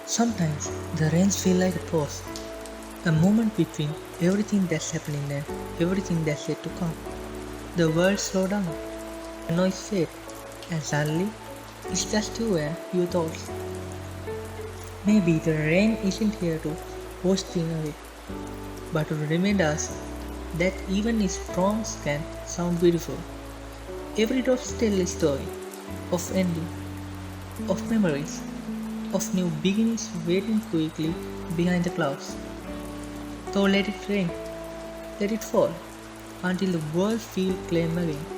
Sometimes the rains feel like a pause, a moment between everything that's happening and everything that's yet to come. The world slows down, the noise fades, and suddenly it's just you and your thoughts. Maybe the rain isn't here to wash things away, but to remind us that even its storms can sound beautiful. Every drop tells a story of ending, of memories, of new beginnings waiting quickly behind the clouds. So let it rain, let it fall, until the world feels calm again.